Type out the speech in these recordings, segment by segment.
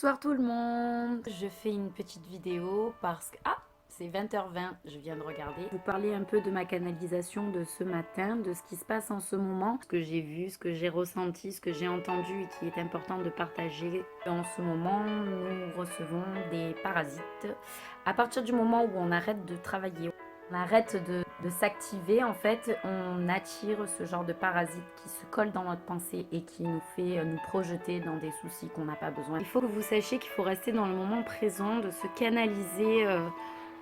Bonsoir tout le monde. Je fais une petite vidéo parce que... Ah, c'est 20h20, je viens de regarder. Vous parler un peu de ma canalisation de ce matin, de ce qui se passe en ce moment, ce que j'ai vu, ce que j'ai ressenti, ce que j'ai entendu et qui est important de partager. En ce moment, nous recevons des parasites. À partir du moment où on arrête de travailler, on arrête de s'activer, en fait, on attire ce genre de parasites qui se collent dans notre pensée et qui nous fait nous projeter dans des soucis qu'on n'a pas besoin. Il faut que vous sachiez qu'il faut rester dans le moment présent, de se canaliser,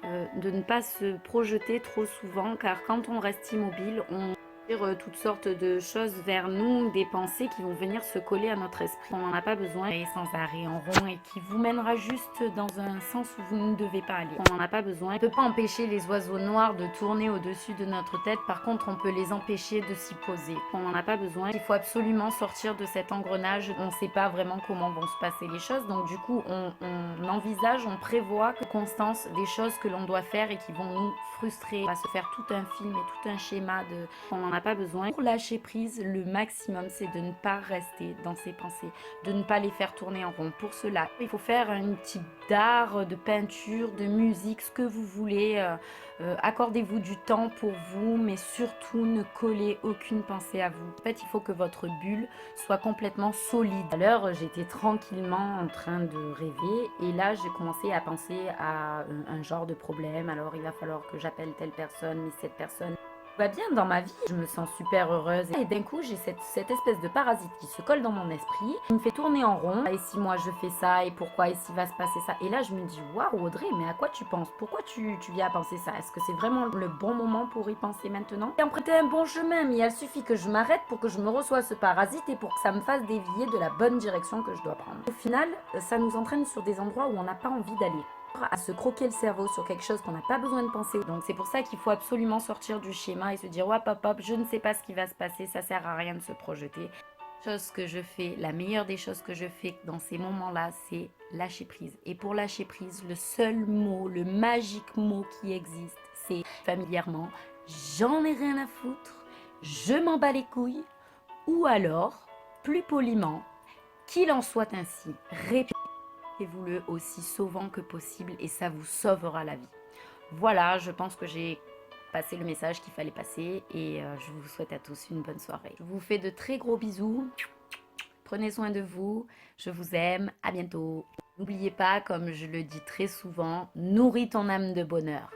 de ne pas se projeter trop souvent, car quand on reste immobile, on attire toutes sortes de choses vers nous, des pensées qui vont venir se coller à notre esprit. On n'en a pas besoin et sans arrêt en rond et qui vous mènera juste dans un sens où vous ne devez pas aller. On n'en a pas besoin. On ne peut pas empêcher les oiseaux noirs de tourner au-dessus de notre tête. Par contre, on peut les empêcher de s'y poser. On n'en a pas besoin. Il faut absolument sortir de cet engrenage. On ne sait pas vraiment comment vont se passer les choses. Donc du coup, on envisage, on prévoit que constance des choses que l'on doit faire et qui vont nous frustrer. On va se faire tout un film et tout un schéma de... On n'en a pas besoin. Pour lâcher prise, le maximum, c'est de ne pas rester dans ses pensées, de ne pas les faire tourner en rond. Pour cela, il faut faire un type d'art, de peinture, de musique, ce que vous voulez. Accordez-vous du temps pour vous, mais surtout ne collez aucune pensée à vous. En fait, il faut que votre bulle soit complètement solide. À l'heure, j'étais tranquillement en train de rêver et là, j'ai commencé à penser à un genre de problème. Alors, il va falloir que j'appelle telle personne, mais cette personne va bien dans ma vie, je me sens super heureuse et d'un coup j'ai cette espèce de parasite qui se colle dans mon esprit, qui me fait tourner en rond. Et si moi je fais ça et pourquoi, et s'il va se passer ça, et là je me dis waouh Audrey, mais à quoi tu penses, pourquoi tu viens à penser ça, est-ce que c'est vraiment le bon moment pour y penser maintenant? Et emprunter un bon chemin, mais il suffit que je m'arrête pour que je me reçoive ce parasite et pour que ça me fasse dévier de la bonne direction que je dois prendre. Au final, ça nous entraîne sur des endroits où on n'a pas envie d'aller, à se croquer le cerveau sur quelque chose qu'on n'a pas besoin de penser. Donc c'est pour ça qu'il faut absolument sortir du schéma et se dire hop hop hop, je ne sais pas ce qui va se passer, ça sert à rien de se projeter. Chose que je fais, la meilleure des choses que je fais dans ces moments-là, c'est lâcher prise. Et pour lâcher prise, le seul mot, le magique mot qui existe, c'est familièrement j'en ai rien à foutre, je m'en bats les couilles, ou alors, plus poliment, qu'il en soit ainsi. Répétez-vous-le aussi souvent que possible et ça vous sauvera la vie. Voilà, je pense que j'ai passé le message qu'il fallait passer et je vous souhaite à tous une bonne soirée. Je vous fais de très gros bisous. Prenez soin de vous. Je vous aime. À bientôt. N'oubliez pas, comme je le dis très souvent, nourris ton âme de bonheur.